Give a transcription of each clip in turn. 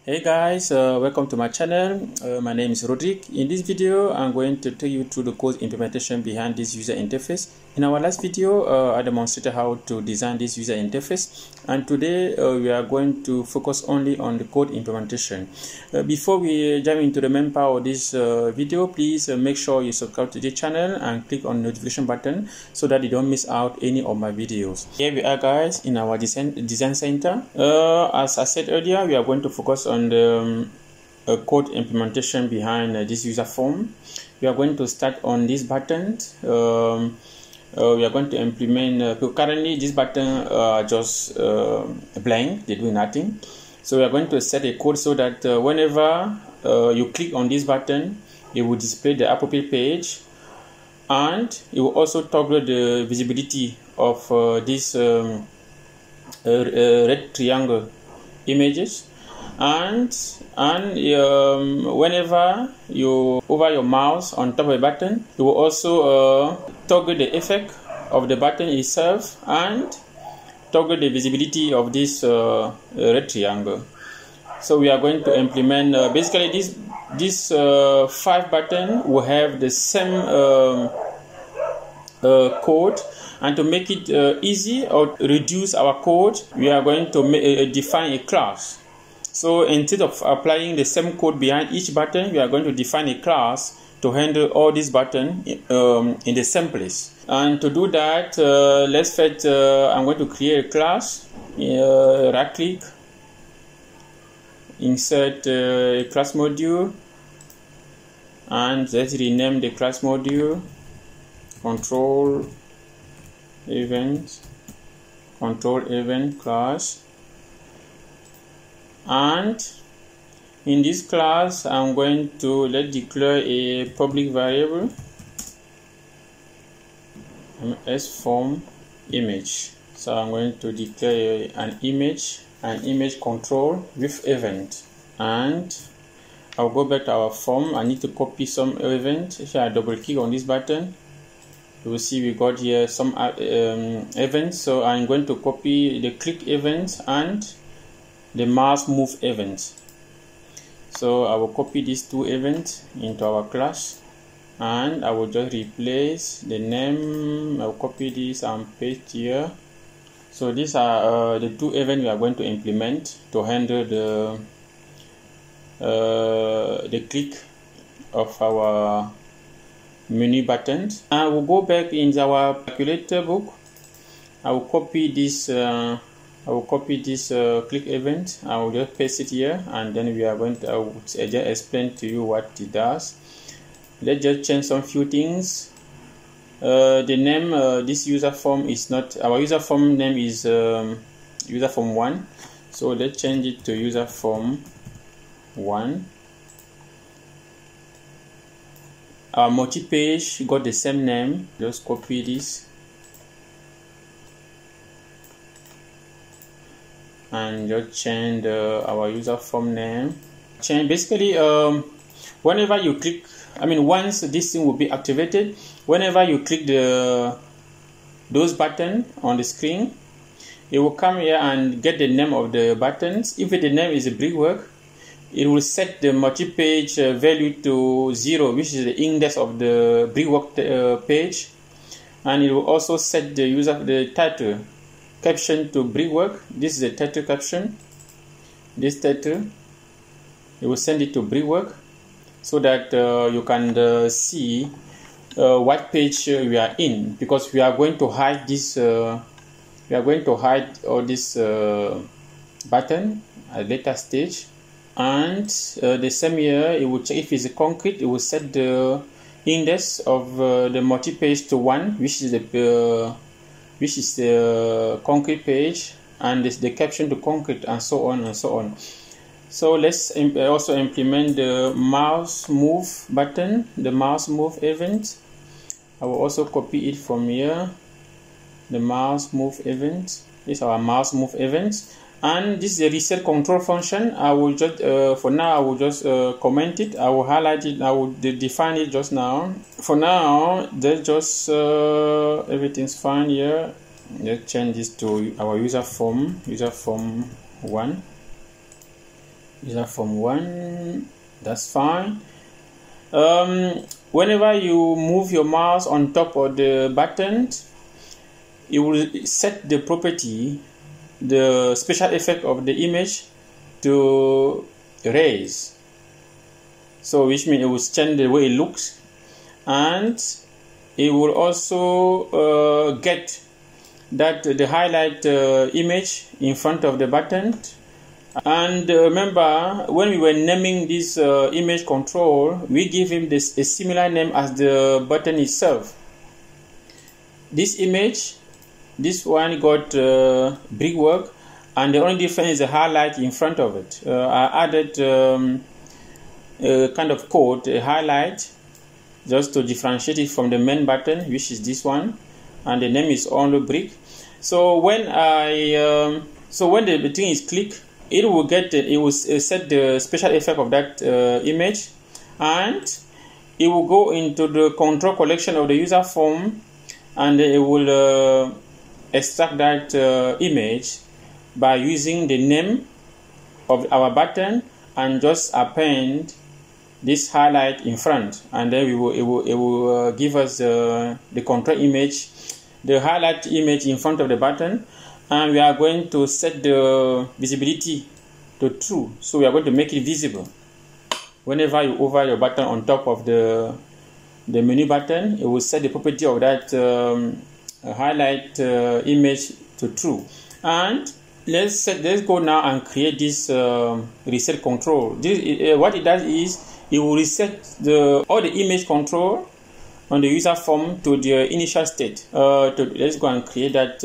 Hey guys, welcome to my channel. My name is Rodrick. In this video, I'm going to take you through the code implementation behind this user interface. In our last video, I demonstrated how to design this user interface, and today we are going to focus only on the code implementation. Before we jump into the main part of this video, please make sure you subscribe to the channel and click on the notification button so that you don't miss out any of my videos. Here we are guys in our design center. As I said earlier, we are going to focus on the code implementation behind this user form. We are going to start on this button. We are going to implement currently this button just blank, they do nothing. So we are going to set a code so that whenever you click on this button, it will display the appropriate page, and it will also toggle the visibility of this red triangle images, and whenever you hover your mouse on top of a button, you will also toggle the effect of the button itself and toggle the visibility of this red triangle. So we are going to implement basically this 5 button will have the same code, and to make it easy or reduce our code, we are going to define a class. So instead of applying the same code behind each button, we are going to define a class to handle all these buttons in the same place. And to do that, let's first I'm going to create a class. Right click, insert a class module, and let's rename the class module control event class. And in this class, I'm going to declare a public variable as form image. So I'm going to declare an image control with event, and I'll go back to our form. I need to copy some event. If I double click on this button, you will see we got here some events. So I'm going to copy the click event and the mouse move event. So I will copy these 2 events into our class, and I will just replace the name. I'll copy this and paste here. So these are the 2 events we are going to implement to handle the click of our menu buttons. And we'll go back in our calculator book. I will copy this click event. I will just paste it here, and then we are going to I will just explain to you what it does. Let's just change some few things. The name this user form is not our user form name is user form 1. So let's change it to user form 1. Our multi-page got the same name. Just copy this and just change our user form name. Change basically whenever you click, once this thing will be activated, whenever you click those buttons on the screen, it will come here and get the name of the buttons. If the name is a brickwork, it will set the multi-page value to 0, which is the index of the brickwork page, and it will also set the title caption to brickwork. This is the title caption. This title, it will send it to brickwork so that you can see what page we are in, because we are going to hide this. We are going to hide all this button at a later stage. And the same here, it will check if it's a concrete. It will set the index of the multi-page to 1, which is the concrete page, and the caption to concrete, and so on and so on. So let's also implement the mouse move button, the mouse move event. I will also copy it from here. The mouse move event. This is our mouse move event. And this is the reset control function. I will just for now I will just comment it. I will highlight it. I will define it just now. For now, there's just everything's fine here. Let's change this to our user form 1. user form 1, that's fine. Whenever you move your mouse on top of the button, it will set the property, the special effect of the image to raise. So which means it will change the way it looks, and it will also get that the highlight image in front of the button. And remember, when we were naming this image control, we give him a similar name as the button itself. This image, this one got brickwork, and the only difference is the highlight in front of it. I added a kind of code, a highlight, just to differentiate it from the main button, which is this one, and the name is only brick. So when when the thing is clicked, it will set the special effect of that image, and it will go into the control collection of the user form, and it will extract that image by using the name of our button and just append this highlight in front, and then it will give us the control image, the highlight image in front of the button. And we are going to set the visibility to true, so we are going to make it visible. Whenever you hover your button on top of the menu button, it will set the property of that highlight image to true. And let's go now and create this reset control. What it does is it will reset all the image control on the user form to the initial state. Let's go and create that.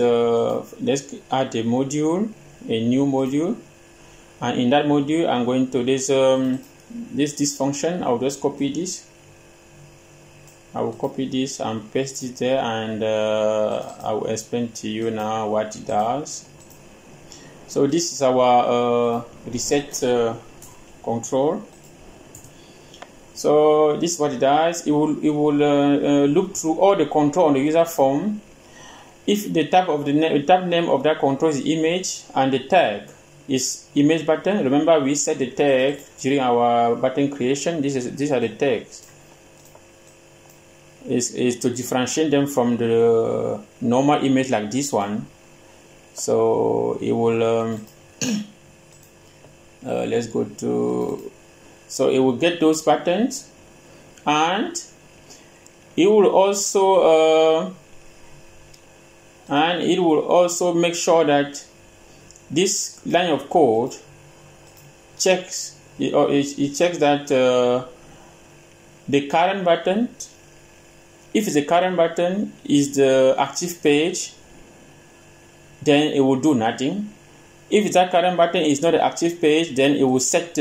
Let's add a module, a new module, and in that module I'm going to this function. I'll just copy this. I will copy this and paste it there, and I will explain to you now what it does. So this is our reset control. So this is what it does. It will look through all the control on the user form. If the tab name of that control is image and the tag is image button, remember we set the tag during our button creation. These are the tags. Is to differentiate them from the normal image like this one. So it will let's go to. So it will get those buttons, and it will also make sure that this line of code checks it checks that the current button, if the current button is the active page, then it will do nothing. If that current button is not the active page, then it will set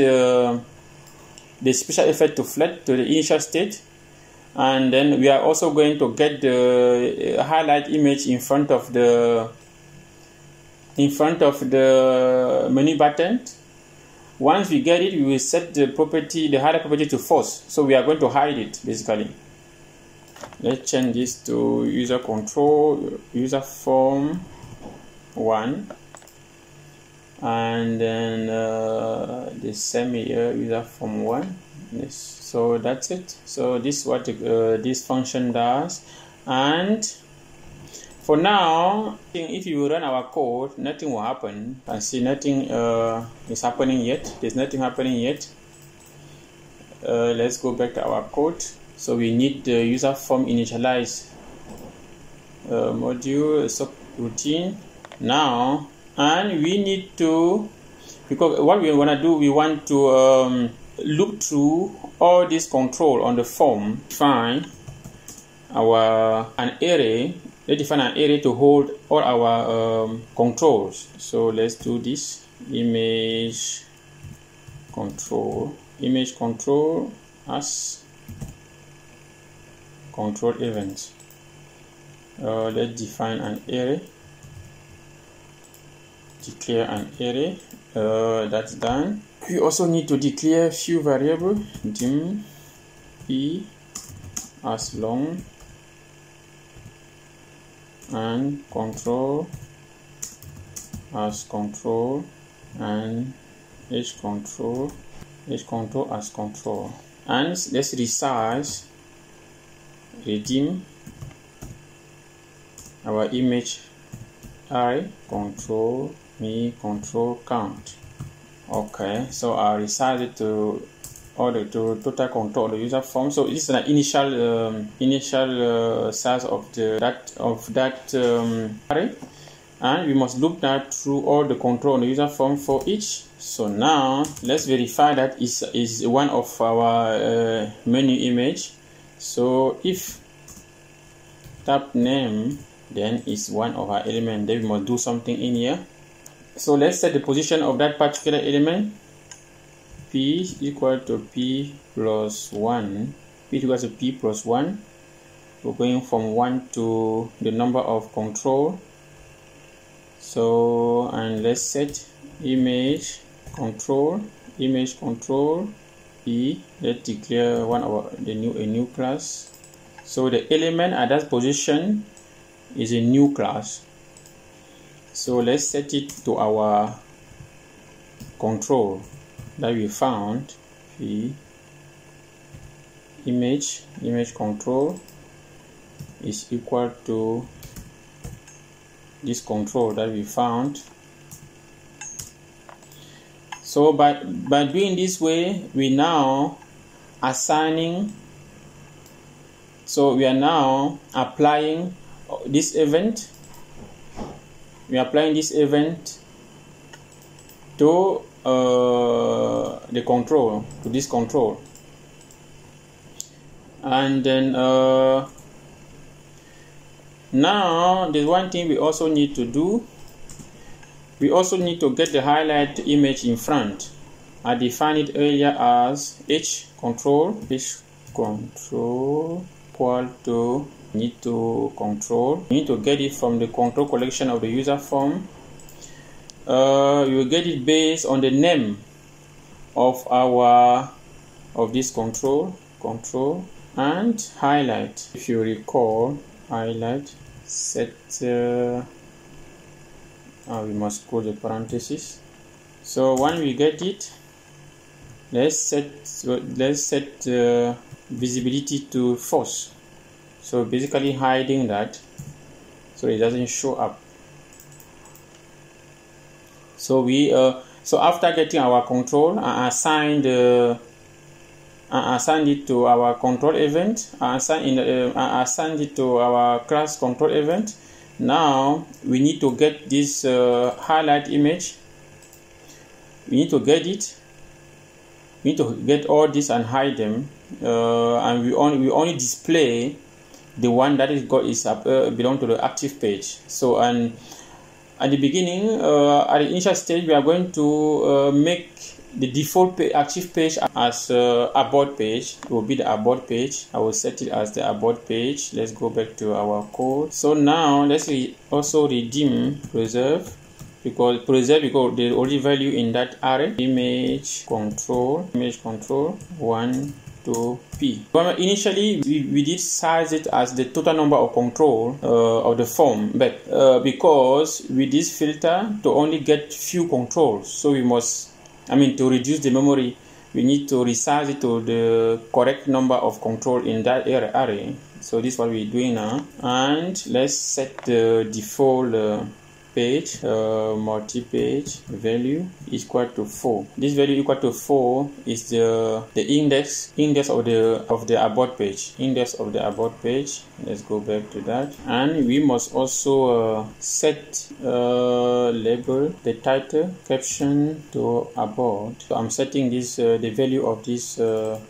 the special effect to flat to the initial state, and then we are also going to get the highlight image in front of the menu button. Once we get it, we will set the highlight property to false. So we are going to hide it basically. Let's change this to user control, user form 1. And then the same here, user form 1. Yes, so that's it. So this is what this function does. And for now, if you run our code, nothing will happen. You can see nothing is happening yet. There's nothing happening yet. Let's go back to our code. So we need the user form initialize module subroutine now. And we need to, because what we want to do, we want to look through all this control on the form. Define an array. Let's define an array to hold all our controls. So let's do this. Image control as control events. Let's define an array. Declare an array. That's done. We also need to declare few variable dim e as long and control as control and H control as control, and let's resize, redeem our image array, control me control count. Okay, so I resize it to order to total control of the user form. So this is an initial size of that array, and we must loop that through all the control on the user form for each. So now let's verify that is one of our menu image. So if tab name then is one of our element, then we must do something in here. So let's set the position of that particular element. P equal to P plus 1. P equals to P plus 1. We're going from 1 to the number of control. So, and let's set image control P. Let's declare one of a new class. So the element at that position is a new class. So let's set it to our control that we found. P image control is equal to this control that we found. So by doing this way, we now assigning. So we are now applying this event. We are applying this event to the control, to this control, and then now there's one thing we also need to do. We also need to get the highlight image in front. I defined it earlier as H control equal to need to control. You need to get it from the control collection of the user form. You will get it based on the name of this control and highlight. If you recall, highlight set we must close the parenthesis. So when we get it, let's set visibility to false. So basically hiding that so it doesn't show up. So we so after getting our control, I assigned it to our control event. I assigned it to our class control event. Now we need to get this highlight image. We need to get it. We need to get all this and hide them, and we only display the one that is belong to the active page. So and at the beginning, at the initial stage, we are going to make the default active page as abort page. It will be the abort page. I will set it as the abort page. Let's go back to our code. So now let's also redeem preserve because the only value in that array image control 1 to P. Initially we did size it as the total number of control of the form, but because with this filter to only get few controls, so we must, to reduce the memory, we need to resize it to the correct number of control in that array. So this is what we're doing now, and let's set the default page multi-page value is equal to 4. This value equal to 4 is the index of the abort page. Index of the abort page. Let's go back to that, and we must also set label the title caption to abort. So I'm setting this the value of this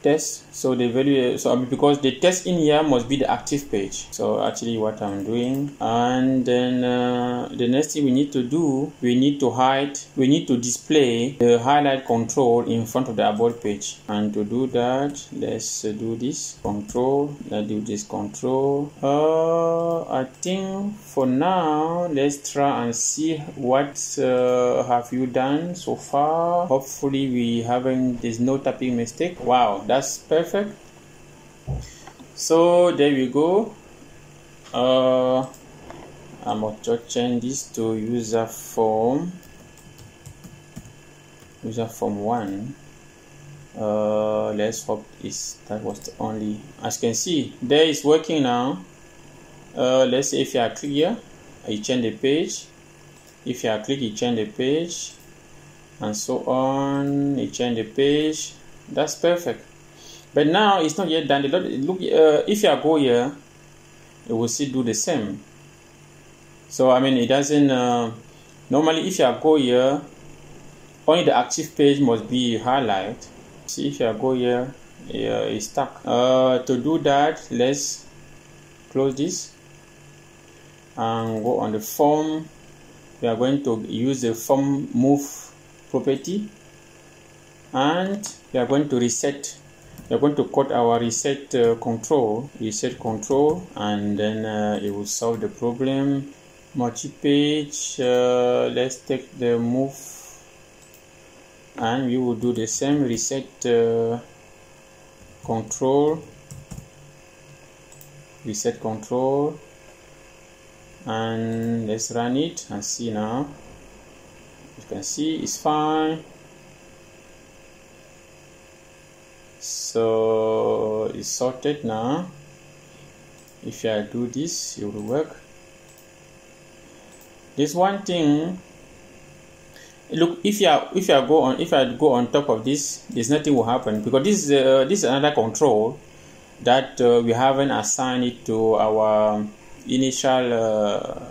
test. So the value because the test in here must be the active page. So actually what I'm doing, and then the next thing we need to do, we need to display the highlight control in front of the abort page. And to do that, let's do this control. Let's do this control. I think for now let's try and see what have you done so far. Hopefully there's no typing mistake. Wow, that's perfect. So there we go. I'm going to change this to user form. user form 1. Let's hope that was the only. As you can see, there is working now. Let's say if I click here, I change the page. If I click, you change the page, and so on. You change the page. That's perfect. But now it's not yet done. Look, if I go here, it will still do the same. So I mean, it doesn't. Normally, if I go here, only the active page must be highlighted. See, if I go here, it's stuck. To do that, let's close this and go on the form. We are going to use the form move property, and we are going to reset. We are going to cut our reset control, and then it will solve the problem. Multi-page. Let's take the move, and we will do the same reset control, and let's run it and see now. You can see it's fine. So it's sorted now. If I do this, it will work. This one thing, look, if I go on top of this, there's nothing will happen, because this is another control that we haven't assigned it to our initial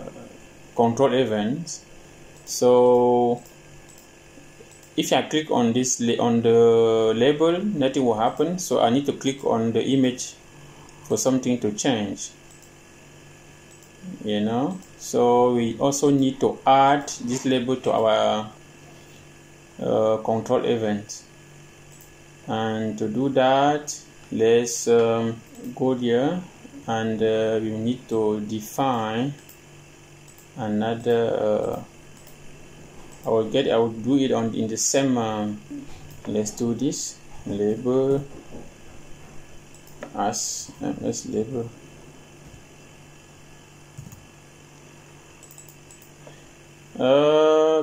control events. So if I click on this on the label, nothing will happen. So I need to click on the image for something to change. You know, so we also need to add this label to our control event, and to do that, let's go here, and we need to define another. I will do it in the same. Let's do this label as let's label.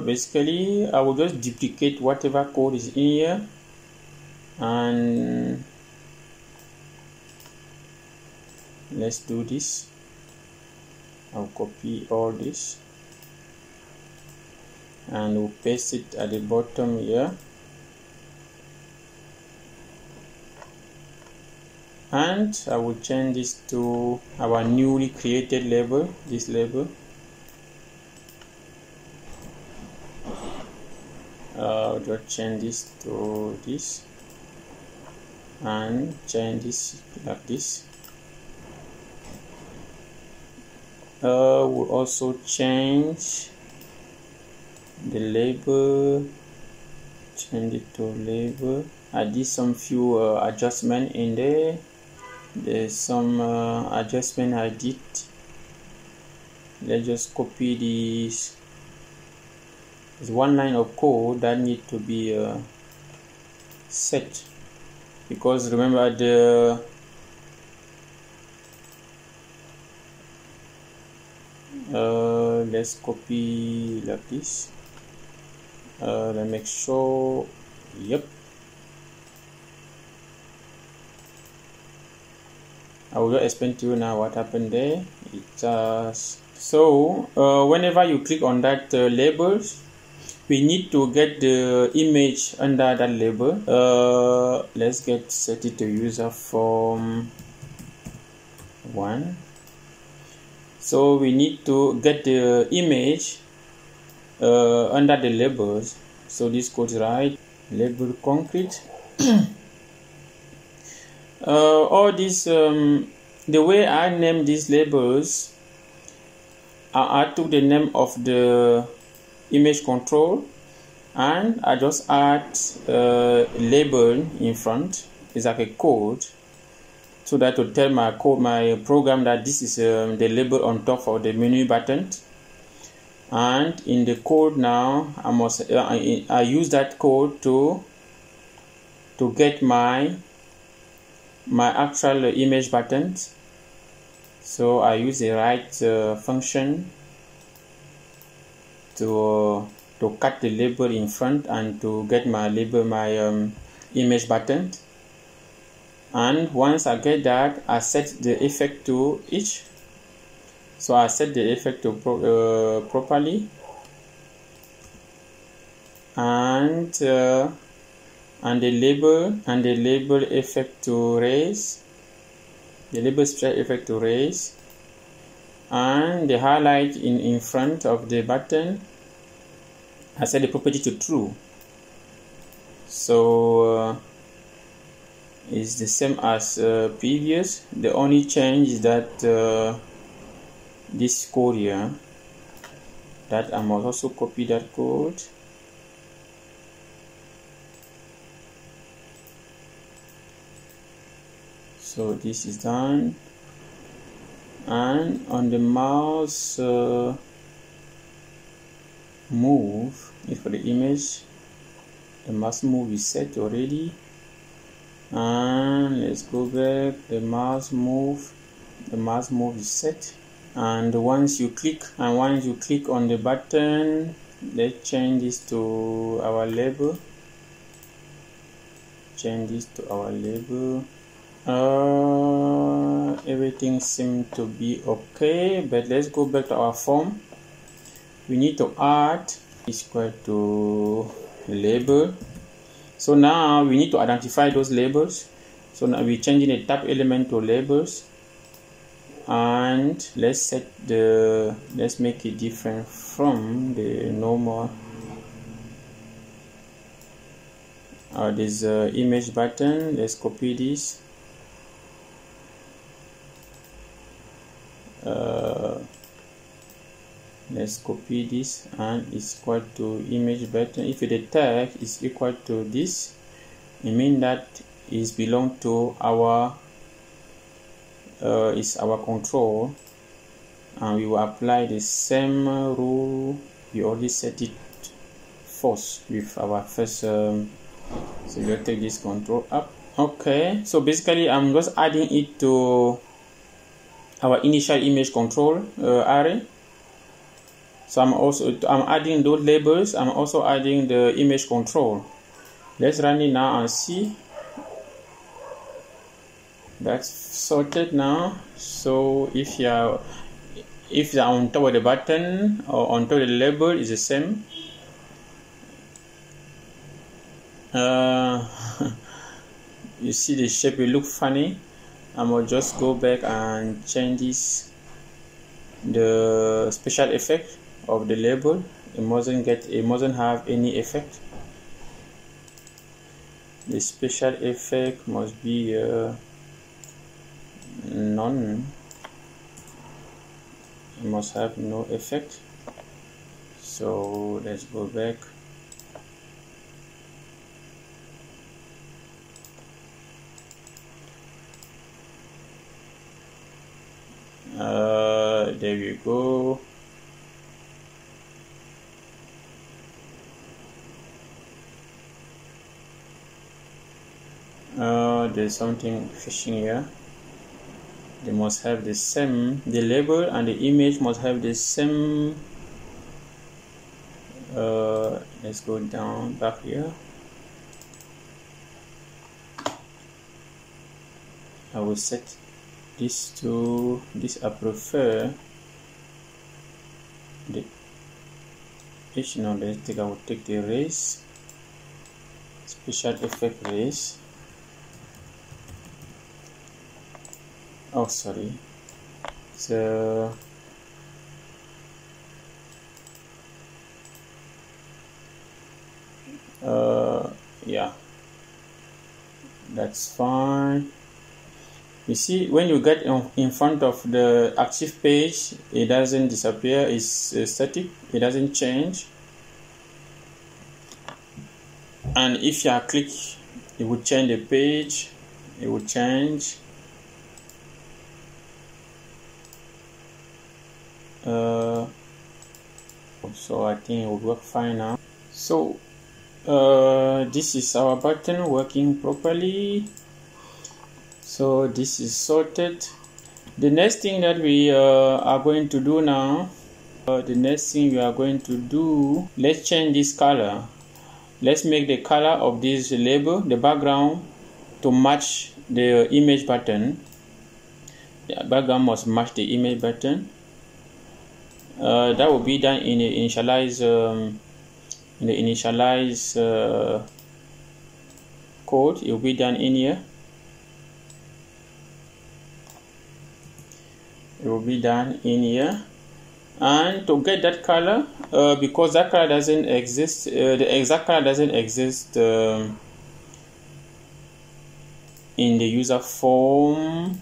Basically, I will just duplicate whatever code is in here, and let's do this. I'll copy all this and we'll paste it at the bottom here, and I will change this to our newly created label, this label. I'll just change this to this and change this like this. We'll also change the label, change it to label. I did some few adjustment in there. There's some adjustment I did. Let's just copy this. There's one line of code that need to be set, because remember the let's copy like this. Let's make sure. Yep. I will explain to you now what happened there. It just so whenever you click on that labels, we need to get the image under that label. Let's set it to user form 1. So we need to get the image under the labels. So this code is right. Label concrete. All this the way I name these labels, I took the name of the image control and I just add label in front. It's like a code, so that to tell my program that this is the label on top of the menu button. And in the code now, I use that code to get my actual image button. So I use the right function to to cut the label in front and to get my label, my image button. And once I get that, I set the effect to each. So I set the effect to properly, and the label effect to raise, the label special effect to raise, and the highlight in front of the button, I set the property to true. So it's the same as previous. The only change is that this code here, that I must also copy that code. So this is done, and on the mouse move, for the image, the mouse move is set already. And let's go back, the mouse move is set. And once you click on the button, let's change this to our label. Everything seems to be okay, but let's go back to our form. We need to add is equal to label. So now we need to identify those labels. So now we're changing the tab element to labels, and let's make it different from the normal. This image button. Let's copy this. Let's copy this, and it's equal to image button. If the tag is equal to this, it means that it belongs to our is our control, and we will apply the same rule. We already set it false with our first. So we'll take this control up. Okay, so basically I'm just adding it to our initial image control array. So I'm adding those labels. I'm also adding the image control. Let's run it now and see. That's sorted now. So if you're on top of the button or on top of the label, is the same. You see the shape, it look funny. I will just go back and change this, the special effect of the label. It mustn't have any effect. The special effect must be none. It must have no effect. So let's go back. There we go. There's something fishing here. They must have the same, the label and the image must have the same. Let's go down back here. I will set this to this. I prefer the each. Now I will take the raise, special effect raise. Oh, sorry. So yeah, that's fine. You see, when you get in front of the active page, it doesn't disappear. It's static. It doesn't change. And if you click, it would change the page. It would change. So I think it will work fine now. So this is our button working properly. So this is sorted. The next thing that we are going to do now, The next thing we are going to do, let's change this color. Let's make the color of this label, the background, to match the image button. The background must match the image button. That will be done in the initialize code. It will be done in here. It will be done in here. And to get that color, because that color doesn't exist, the exact color doesn't exist in the user form.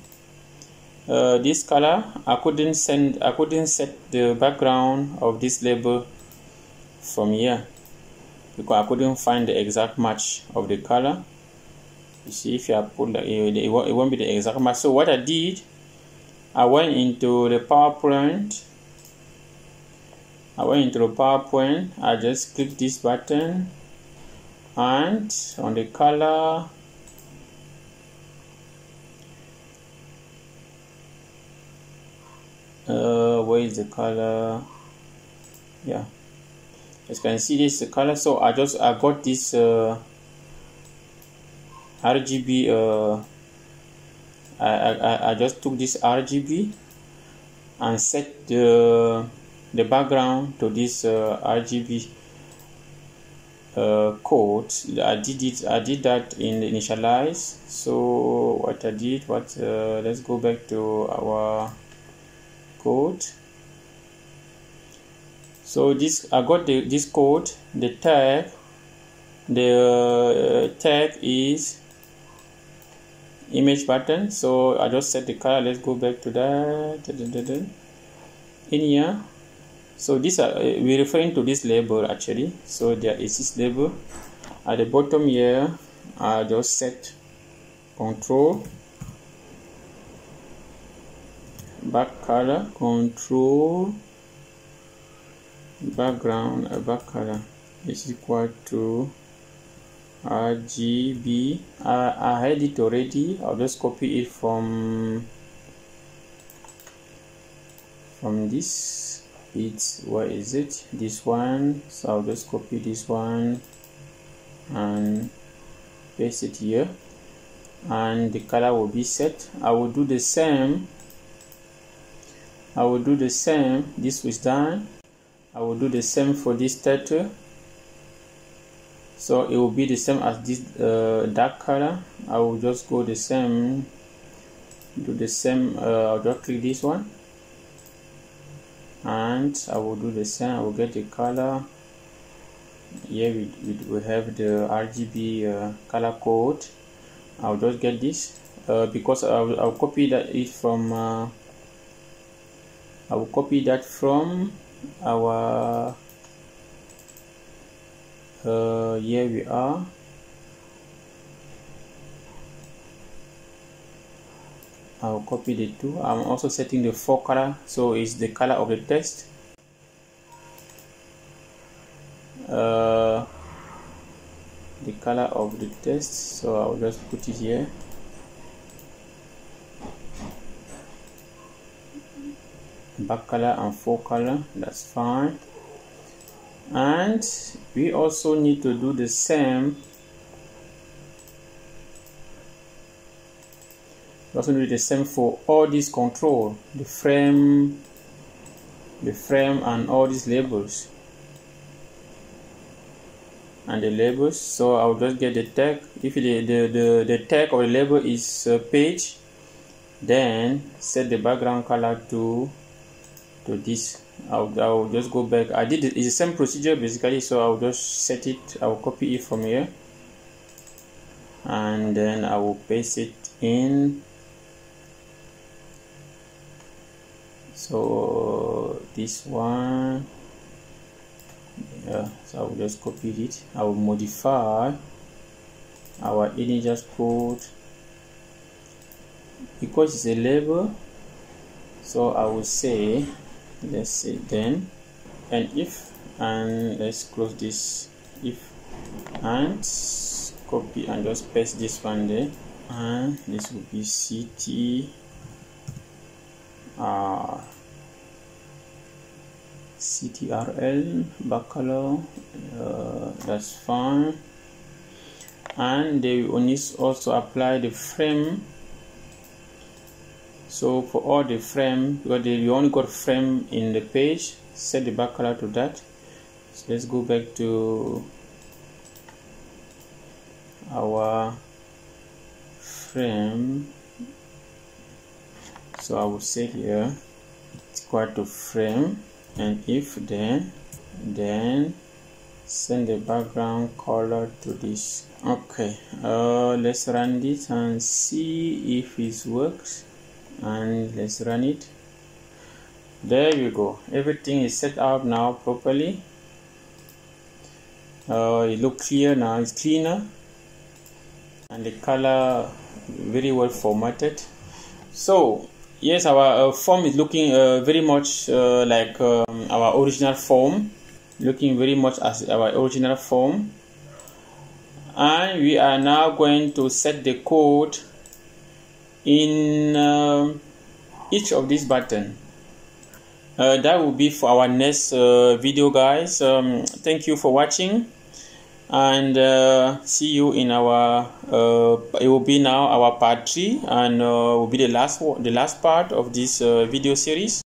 This color, I couldn't set the background of this label from here because I couldn't find the exact match of the color. You see, if you put it won't be the exact match. So what I did, I went into the PowerPoint. I just clicked this button, and on the color, where is the color? Yeah, as you can see, this is the color. So I got this RGB. I just took this RGB and set the background to this RGB code. I did that in the initialize. So what I did, let's go back to our code. So I got this code. The tag is image button. So I just set the color. Let's go back to that in here. So we're referring to this label actually. So there is this label at the bottom here. I just set control back color, control background back color is equal to RGB. I had it already. I'll just copy it from this. Where is it? This one. So I'll just copy this one and paste it here, and the color will be set. I will do the same. This was done. I will do the same for this title. So it will be the same as this dark color. I will just go the same, do the same. I'll just click this one, and I will do the same. I will get the color. Here we have the RGB color code. I'll just get this because I'll copy that from I will copy that from our here we are. I'll copy the two. I'm also setting the font color, so it's the color of the text. The color of the text, so I'll just put it here. Back color and font color, that's fine. And we also need to do the same. We also do the same for all these control, the frame and all these labels and the labels. So I'll just get the tag. If the tag or the label is page, then set the background color to this. I'll just go back. I did it's the same procedure basically, so I'll just set it. I'll copy it from here, and then I will paste it in. So this one, yeah, so I will just copy it. I will modify our integers code because it's a label. So I will say, let's say then, and if, and let's close this if, and copy and just paste this one there, and this will be CTRL back color, that's fine. And they will also apply the frame. So for all the frame, because you only got frame in the page, set the back color to that. So let's go back to our frame. So I would say here it's equal to frame, and if then send the background color to this. Okay, let's run this and see if it works. And let's run it. There you go, everything is set up now properly. It looks clear now, it's cleaner, and the color very well formatted. So yes, our form is looking very much like our original form, looking very much as our original form. And we are now going to set the code in each of these buttons. That will be for our next video, guys. Thank you for watching, and see you in our it will be now our part 3, and will be the last part of this video series.